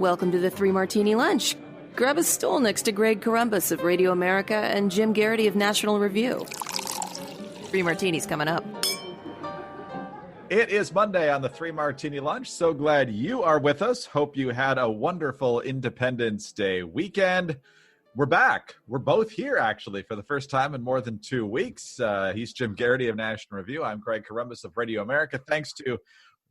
Welcome to the Three Martini Lunch. Grab a stool next to Greg Columbus of Radio America and Jim Garrity of National Review. Three Martinis coming up. It is Monday on the Three Martini Lunch. So glad you are with us. Hope you had a wonderful Independence Day weekend. We're back. We're both here, actually, for the first time in more than 2 weeks. He's Jim Garrity of National Review. I'm Greg Columbus of Radio America. Thanks to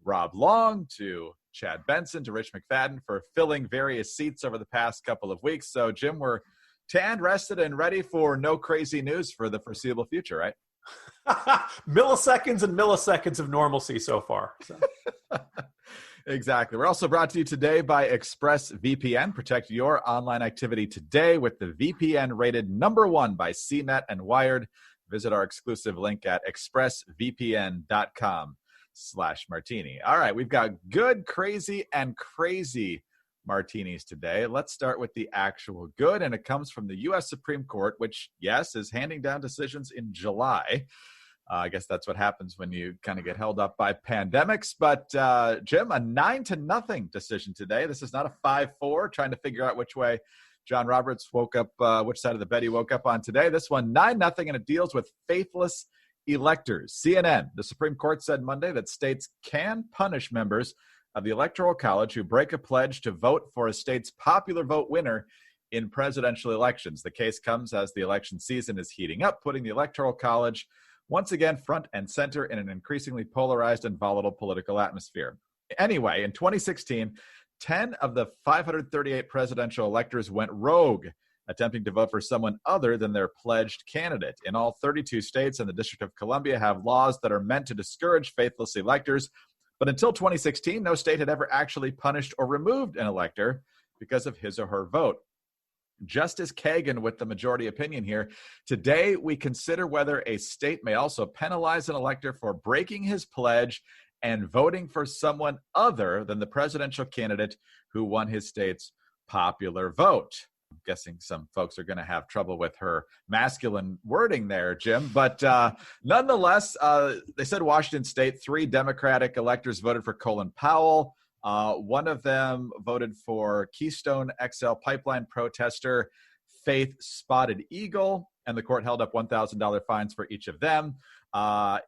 Rob Long, to Chad Benson, to Rich McFadden for filling various seats over the past couple of weeks. So, Jim, we're tanned, rested, and ready for no crazy news for the foreseeable future, right? Milliseconds and milliseconds of normalcy so far. So. Exactly. We're also brought to you today by ExpressVPN. Protect your online activity today with the VPN rated #1 by CNET and Wired. Visit our exclusive link at expressvpn.com/martini. All right, we've got good, crazy, and crazy martinis today. Let's start with the actual good, and it comes from the U.S. Supreme Court, which, yes, is handing down decisions in July. I guess that's what happens when you kind of get held up by pandemics. But, Jim, a 9-0 decision today. This is not a 5-4, trying to figure out which way John Roberts woke up, which side of the bed he woke up on today. This one, 9-0, and it deals with faithless electors. CNN, the Supreme Court said Monday that states can punish members of the Electoral College who break a pledge to vote for a state's popular vote winner in presidential elections. The case comes as the election season is heating up, putting the Electoral College once again front and center in an increasingly polarized and volatile political atmosphere. Anyway, in 2016, 10 of the 538 presidential electors went rogue, attempting to vote for someone other than their pledged candidate. In all 32 states and the District of Columbia have laws that are meant to discourage faithless electors. But until 2016, no state had ever actually punished or removed an elector because of his or her vote. Justice Kagan with the majority opinion here. Today, we consider whether a state may also penalize an elector for breaking his pledge and voting for someone other than the presidential candidate who won his state's popular vote. I'm guessing some folks are going to have trouble with her masculine wording there, Jim. But nonetheless, they said Washington State, 3 Democratic electors voted for Colin Powell. One of them voted for Keystone XL pipeline protester Faith Spotted Eagle, and the court held up $1,000 fines for each of them.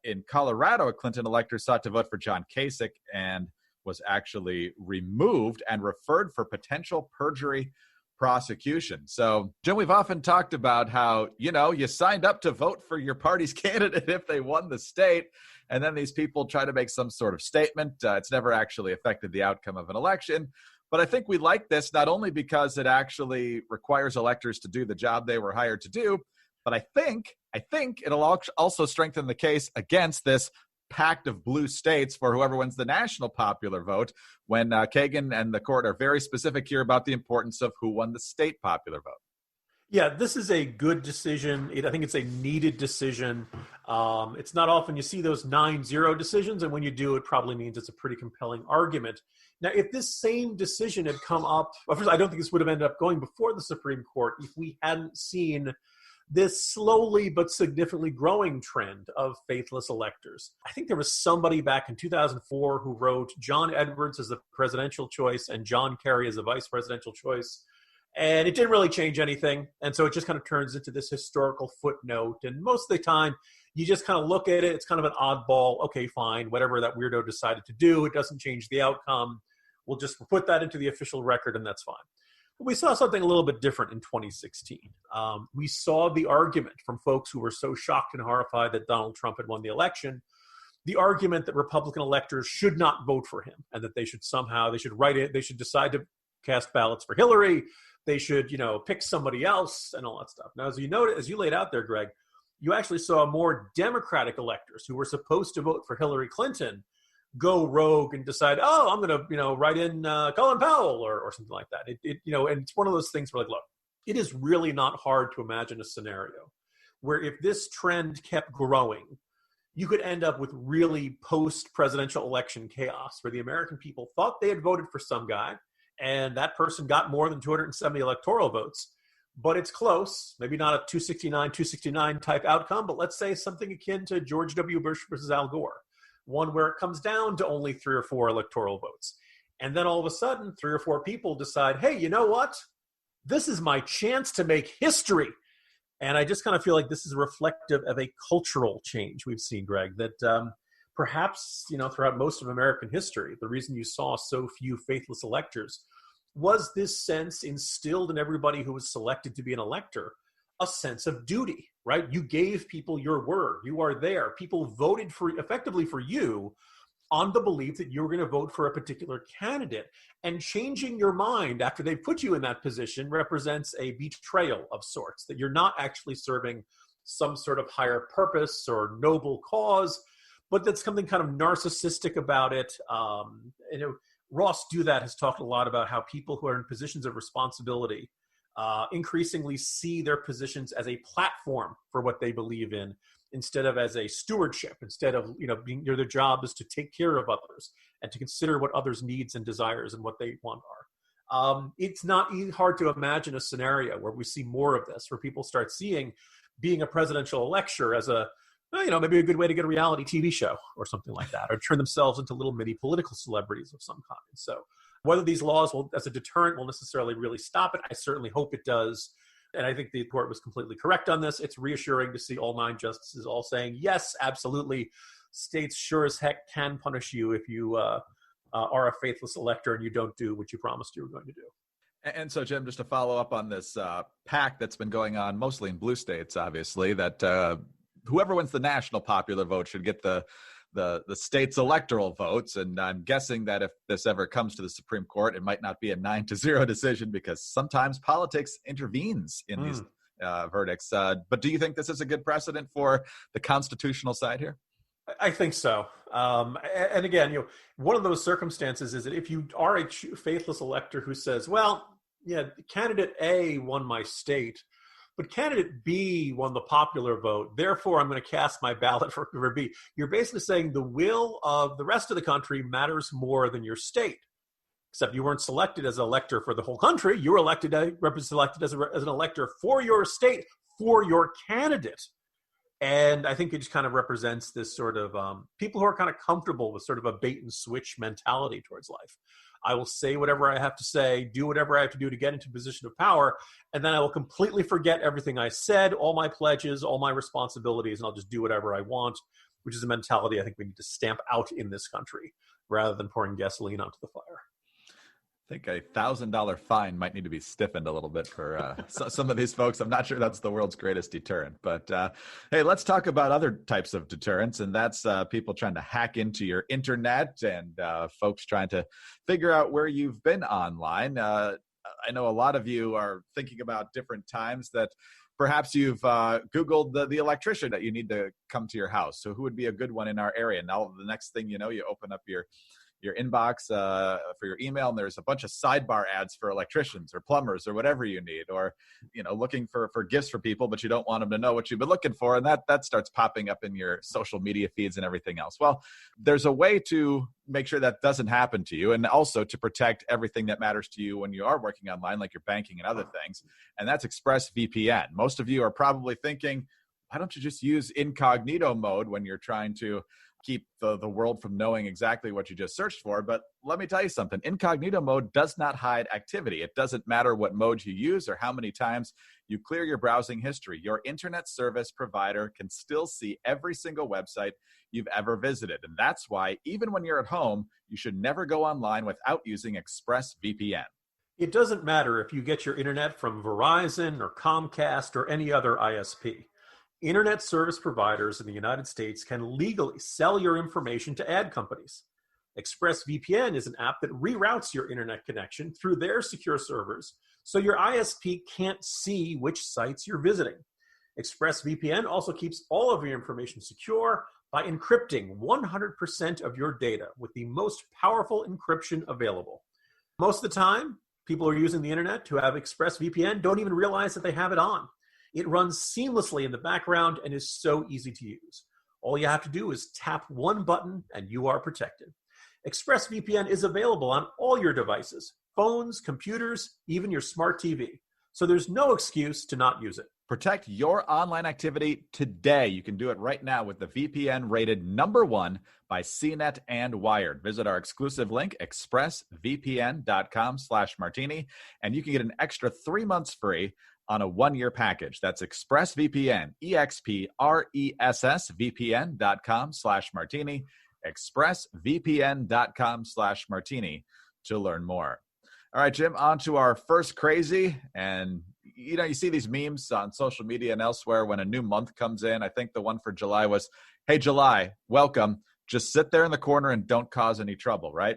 In Colorado, a Clinton elector sought to vote for John Kasich and was actually removed and referred for potential perjury prosecution. So, Jim, we've often talked about how, you signed up to vote for your party's candidate if they won the state, and then these people try to make some sort of statement. It's never actually affected the outcome of an election. But I think we like this not only because it actually requires electors to do the job they were hired to do, but I think it'll also strengthen the case against this pact of blue states for whoever wins the national popular vote, when Kagan and the court are very specific here about the importance of who won the state popular vote. Yeah, this is a good decision. I think it's a needed decision. It's not often you see those 9-0 decisions, and when you do, it probably means it's a pretty compelling argument. Now, if this same decision had come up, well, first, I don't think this would have ended up going before the Supreme Court if we hadn't seen this slowly but significantly growing trend of faithless electors. I think there was somebody back in 2004 who wrote John Edwards as the presidential choice and John Kerry as the vice presidential choice. And it didn't really change anything. And so it just kind of turns into this historical footnote. And most of the time, you just kind of look at it. It's kind of an oddball. Okay, fine. Whatever that weirdo decided to do, it doesn't change the outcome. We'll just put that into the official record, and that's fine. But we saw something a little bit different in 2016. We saw the argument from folks who were so shocked and horrified that Donald Trump had won the election, the argument that Republican electors should not vote for him and that they should write it, they should decide to cast ballots for Hillary, they should, pick somebody else and all that stuff. Now, as you laid out there, Greg, you actually saw more Democratic electors who were supposed to vote for Hillary Clinton go rogue and decide, I'm going to, write in Colin Powell or something like that. And it's one of those things where, like, look, it is really not hard to imagine a scenario where if this trend kept growing, you could end up with really post-presidential election chaos where the American people thought they had voted for some guy and that person got more than 270 electoral votes. But it's close, maybe not a 269 type outcome, but let's say something akin to George W. Bush versus Al Gore, one where it comes down to only 3 or 4 electoral votes. And then all of a sudden, 3 or 4 people decide, hey, you know what? This is my chance to make history. And I just kind of feel like this is reflective of a cultural change we've seen, Greg, that perhaps, throughout most of American history, the reason you saw so few faithless electors was this sense instilled in everybody who was selected to be an elector, a sense of duty, right? You gave people your word. You are there. People voted effectively for you on the belief that you were going to vote for a particular candidate. And changing your mind after they put you in that position represents a betrayal of sorts, that you're not actually serving some sort of higher purpose or noble cause, but that's something kind of narcissistic about it. Ross Douthat has talked a lot about how people who are in positions of responsibility increasingly see their positions as a platform for what they believe in, instead of as a stewardship, instead of, their job is to take care of others and to consider what others' needs and desires and what they want are. It's not hard to imagine a scenario where we see more of this, where people start seeing being a presidential elector as maybe a good way to get a reality TV show or something like that, or turn themselves into little mini political celebrities of some kind. So whether these laws will, as a deterrent, will necessarily really stop it, I certainly hope it does. And I think the court was completely correct on this. It's reassuring to see all 9 justices all saying, yes, absolutely. States sure as heck can punish you if you are a faithless elector and you don't do what you promised you were going to do. And so, Jim, just to follow up on this pact that's been going on mostly in blue states, obviously, that whoever wins the national popular vote should get the state's electoral votes. And I'm guessing that if this ever comes to the Supreme Court, it might not be a 9-0 decision, because sometimes politics intervenes in these verdicts. But do you think this is a good precedent for the constitutional side here? I think so. And again, one of those circumstances is that if you are a faithless elector who says, well, yeah, candidate A won my state, but candidate B won the popular vote, therefore I'm going to cast my ballot for B. You're basically saying the will of the rest of the country matters more than your state. Except you weren't selected as an elector for the whole country. You were selected as an elector for your state, for your candidate. And I think it just kind of represents this sort of people who are kind of comfortable with sort of a bait and switch mentality towards life. I will say whatever I have to say, do whatever I have to do to get into a position of power, and then I will completely forget everything I said, all my pledges, all my responsibilities, and I'll just do whatever I want, which is a mentality I think we need to stamp out in this country rather than pouring gasoline onto the fire. I think a $1,000 fine might need to be stiffened a little bit for some of these folks. I'm not sure that's the world's greatest deterrent. But hey, let's talk about other types of deterrents, and that's people trying to hack into your internet and folks trying to figure out where you've been online. I know a lot of you are thinking about different times that perhaps you've Googled the electrician that you need to come to your house. So who would be a good one in our area? Now, the next thing you know, you open up your inbox for your email, and there's a bunch of sidebar ads for electricians or plumbers or whatever you need, or looking for gifts for people, but you don't want them to know what you've been looking for, and that starts popping up in your social media feeds and everything else. Well, there's a way to make sure that doesn't happen to you, and also to protect everything that matters to you when you are working online, like your banking and other things, and that's ExpressVPN. Most of you are probably thinking, why don't you just use incognito mode when you're trying to keep the world from knowing exactly what you just searched for? But let me tell you something. Incognito mode does not hide activity. It doesn't matter what mode you use or how many times you clear your browsing history. Your internet service provider can still see every single website you've ever visited. And that's why, even when you're at home, you should never go online without using ExpressVPN. It doesn't matter if you get your internet from Verizon or Comcast or any other ISP. Internet service providers in the United States can legally sell your information to ad companies. ExpressVPN is an app that reroutes your internet connection through their secure servers, so your ISP can't see which sites you're visiting. ExpressVPN also keeps all of your information secure by encrypting 100% of your data with the most powerful encryption available. Most of the time, people who are using the internet who have ExpressVPN don't even realize that they have it on. It runs seamlessly in the background and is so easy to use. All you have to do is tap one button and you are protected. ExpressVPN is available on all your devices, phones, computers, even your smart TV. So there's no excuse to not use it. Protect your online activity today. You can do it right now with the VPN rated #1 by CNET and Wired. Visit our exclusive link, expressvpn.com/martini, and you can get an extra 3 months free on a 1-year package. That's ExpressVPN, expressvpn.com/martini, expressvpn.com/martini to learn more. All right, Jim, on to our first crazy. And, you see these memes on social media and elsewhere when a new month comes in. I think the one for July was, hey, July, welcome. Just sit there in the corner and don't cause any trouble, right?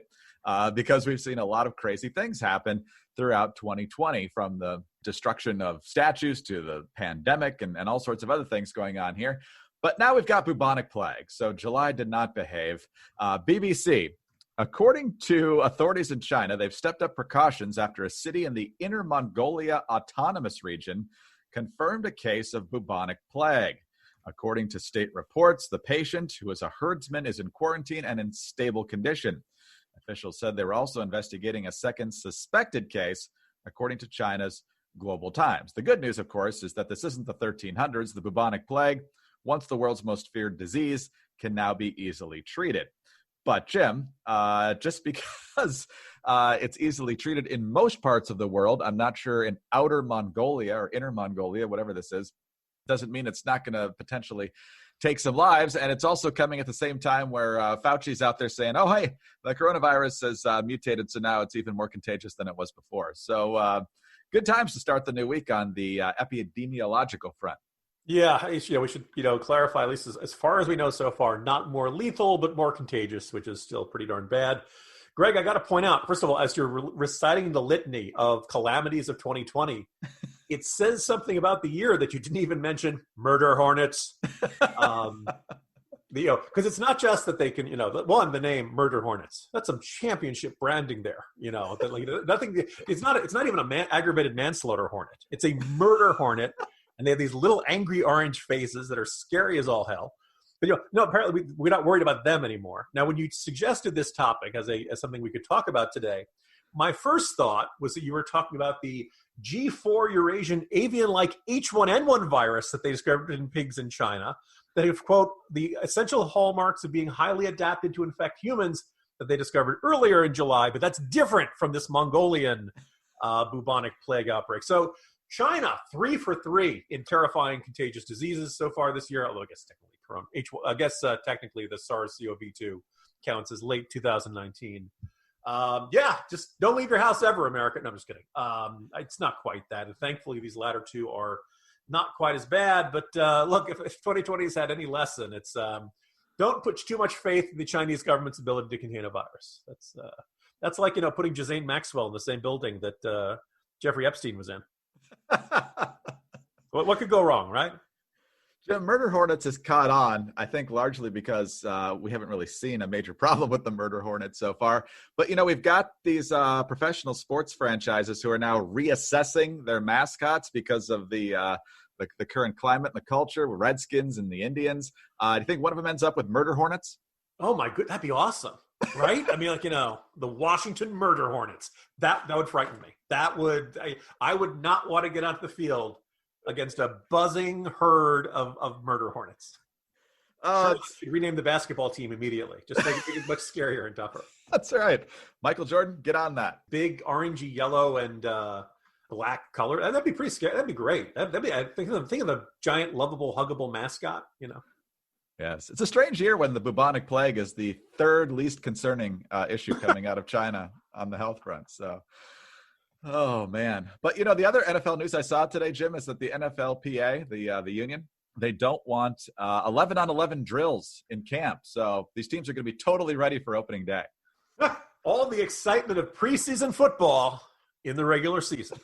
Because we've seen a lot of crazy things happen throughout 2020, from the destruction of statues to the pandemic and all sorts of other things going on here. But now we've got bubonic plague. So July did not behave. BBC. According to authorities in China, they've stepped up precautions after a city in the Inner Mongolia Autonomous Region confirmed a case of bubonic plague. According to state reports, the patient, who is a herdsman, is in quarantine and in stable condition. Officials said they were also investigating a second suspected case, according to China's Global Times. The good news, of course, is that this isn't the 1300s. The bubonic plague, once the world's most feared disease, can now be easily treated. But, Jim, just because it's easily treated in most parts of the world, I'm not sure in outer Mongolia or inner Mongolia, whatever this is, doesn't mean it's not going to potentially take some lives. And it's also coming at the same time where Fauci's out there saying, oh, hey, the coronavirus has mutated, so now it's even more contagious than it was before. So good times to start the new week on the epidemiological front. Yeah, we should, clarify, at least as far as we know so far, not more lethal, but more contagious, which is still pretty darn bad. Greg, I got to point out, first of all, as you're reciting the litany of calamities of 2020, it says something about the year that you didn't even mention: murder hornets. Because it's not just that they can, the name Murder Hornets. That's some championship branding there. Nothing. It's not even a aggravated manslaughter hornet. It's a murder hornet. And they have these little angry orange faces that are scary as all hell. But apparently we're not worried about them anymore. Now, when you suggested this topic as something we could talk about today, my first thought was that you were talking about the G4 Eurasian avian-like H1N1 virus that they discovered in pigs in China, that have, quote, the essential hallmarks of being highly adapted to infect humans that they discovered earlier in July. But that's different from this Mongolian bubonic plague outbreak. So China, 3 for 3 in terrifying contagious diseases so far this year. Although I guess technically the SARS-CoV-2 counts as late 2019. Just don't leave your house ever, America. No, I'm just kidding. It's not quite that. And thankfully, these latter two are not quite as bad. But look, if 2020 has had any lesson, it's don't put too much faith in the Chinese government's ability to contain a virus. That's like putting Ghislaine Maxwell in the same building that Jeffrey Epstein was in. What could go wrong, right? Jim, murder hornets has caught on, I think, largely because we haven't really seen a major problem with the murder hornet so far. But, we've got these professional sports franchises who are now reassessing their mascots because of the current climate and the culture, Redskins and the Indians. Do you think one of them ends up with murder hornets? Oh, my goodness. That'd be awesome. Right? I mean, the Washington Murder Hornets. That would frighten me. I would not want to get onto the field against a buzzing herd of murder hornets. Should rename the basketball team immediately. Just make it much scarier and tougher. That's right. Michael Jordan, get on that. Big orangey yellow and black color. That'd be pretty scary. That'd be great. Think of the giant, lovable, huggable mascot, Yes. It's a strange year when the bubonic plague is the third least concerning issue coming out of China on the health front. So, oh, man. But, the other NFL news I saw today, Jim, is that the NFLPA, the union, they don't want 11-on-11 drills in camp. So these teams are going to be totally ready for opening day. All the excitement of preseason football in the regular season.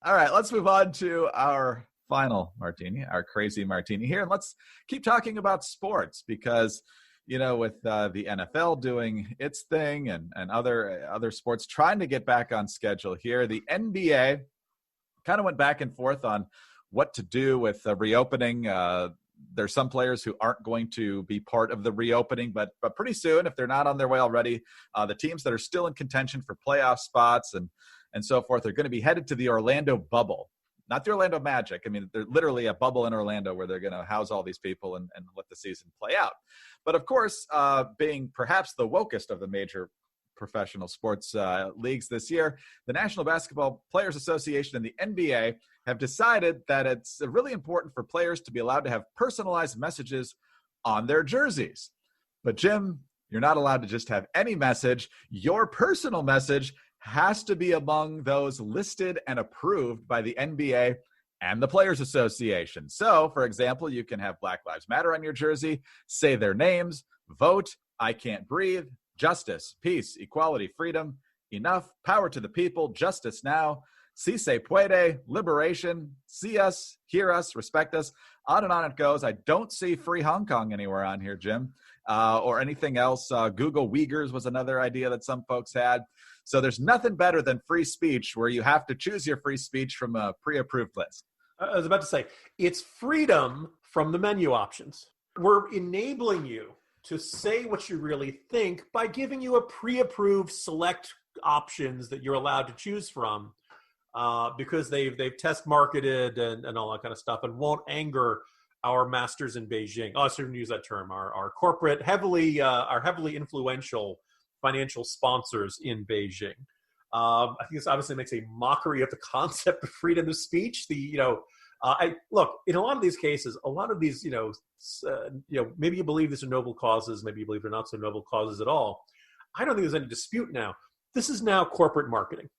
All right, let's move on to our final martini, our crazy martini here. And let's keep talking about sports because, with the NFL doing its thing and other sports trying to get back on schedule here, the NBA kind of went back and forth on what to do with reopening. There's some players who aren't going to be part of the reopening, but pretty soon, if they're not on their way already, the teams that are still in contention for playoff spots and so forth are going to be headed to the Orlando bubble. not the Orlando Magic. I mean, they're literally a bubble in Orlando where they're going to house all these people and let the season play out. But of course, being perhaps the wokest of the major professional sports leagues this year, the National Basketball Players Association and the NBA have decided that it's really important for players to be allowed to have personalized messages on their jerseys. But Jim, you're not allowed to just have any message. Your personal message has to be among those listed and approved by the NBA and the Players Association. So, for example, you can have Black Lives Matter on your jersey, say their names, vote, I can't breathe, justice, peace, equality, freedom, enough, power to the people, justice now, si se puede, liberation, see us, hear us, respect us, on it goes. I don't see free Hong Kong anywhere on here, Jim, or anything else. Google Uyghurs was another idea that some folks had. So there's nothing better than free speech where you have to choose your free speech from a pre-approved list. I was about to say, it's freedom from the menu options. We're enabling you to say what you really think by giving you a pre-approved select options that you're allowed to choose from, because they've test marketed and all that kind of stuff, and won't anger our masters in Beijing. Oh, I shouldn't use that term. Our corporate, heavily influential financial sponsors in Beijing. I think this obviously makes a mockery of the concept of freedom of speech. Look, in a lot of these cases, a lot of these, maybe you believe these are noble causes, maybe you believe they're not so noble causes at all. I don't think there's any dispute now. This is now corporate marketing.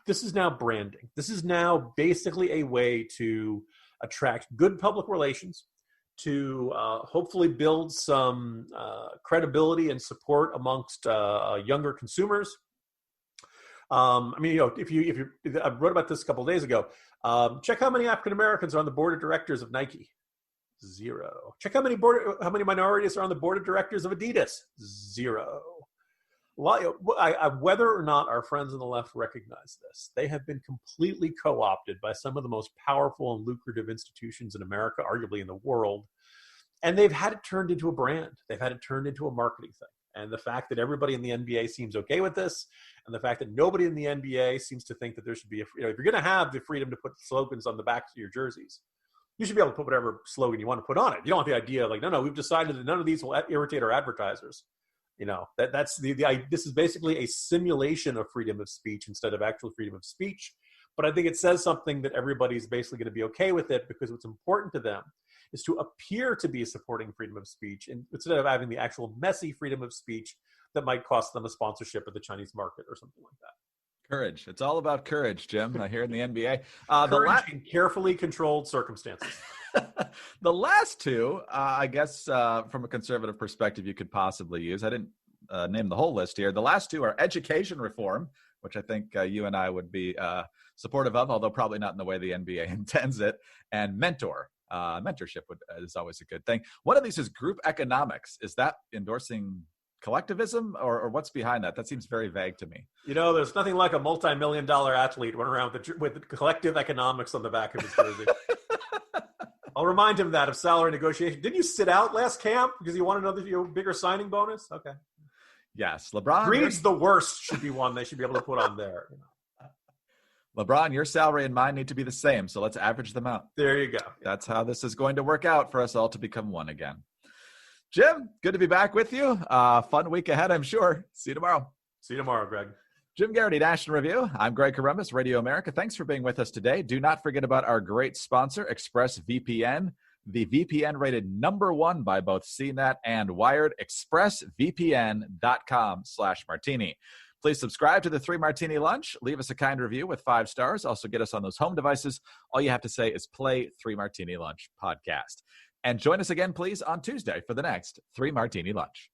This is now branding. This is now basically a way to attract good public relations, to hopefully build some credibility and support amongst younger consumers. If I wrote about this a couple of days ago. Check how many African Americans are on the board of directors of Nike. 0. Check how many minorities are on the board of directors of Adidas. 0. Whether or not our friends on the left recognize this, they have been completely co-opted by some of the most powerful and lucrative institutions in America, arguably in the world, and they've had it turned into a brand. They've had it turned into a marketing thing. And the fact that everybody in the NBA seems okay with this, and the fact that nobody in the NBA seems to think that there should be if you're going to have the freedom to put slogans on the backs of your jerseys, you should be able to put whatever slogan you want to put on it. You don't want the idea like, no, we've decided that none of these will irritate our advertisers. That's this is basically a simulation of freedom of speech instead of actual freedom of speech. But I think it says something that everybody's basically going to be okay with it, because what's important to them is to appear to be supporting freedom of speech, and instead of having the actual messy freedom of speech that might cost them a sponsorship of the Chinese market or something like that. Courage. It's all about courage, Jim, here in the NBA. Courage in carefully controlled circumstances. The last two, I guess, from a conservative perspective, you could possibly use. I didn't name the whole list here. The last two are education reform, which I think you and I would be supportive of, although probably not in the way the NBA intends it, and mentorship is always a good thing. One of these is group economics. Is that endorsing collectivism, or what's behind that? That seems very vague to me. There's nothing like a multi-million-dollar athlete running around with collective economics on the back of his jersey. I'll remind him that of salary negotiation. Didn't you sit out last camp because you want another bigger signing bonus? Okay. Yes, LeBron. Greed's the worst should be one they should be able to put on there. LeBron, your salary and mine need to be the same, so let's average them out. There you go. That's how this is going to work out for us all to become one again. Jim, good to be back with you. Fun week ahead, I'm sure. See you tomorrow. See you tomorrow, Greg. Jim Garrity, National Review. I'm Greg Corombos, Radio America. Thanks for being with us today. Do not forget about our great sponsor, ExpressVPN, the VPN rated #1 by both CNET and Wired, expressvpn.com/martini. Please subscribe to the 3 Martini Lunch. Leave us a kind review with 5 stars. Also get us on those home devices. All you have to say is play 3 Martini Lunch podcast. And join us again, please, on Tuesday for the next 3 Martini Lunch.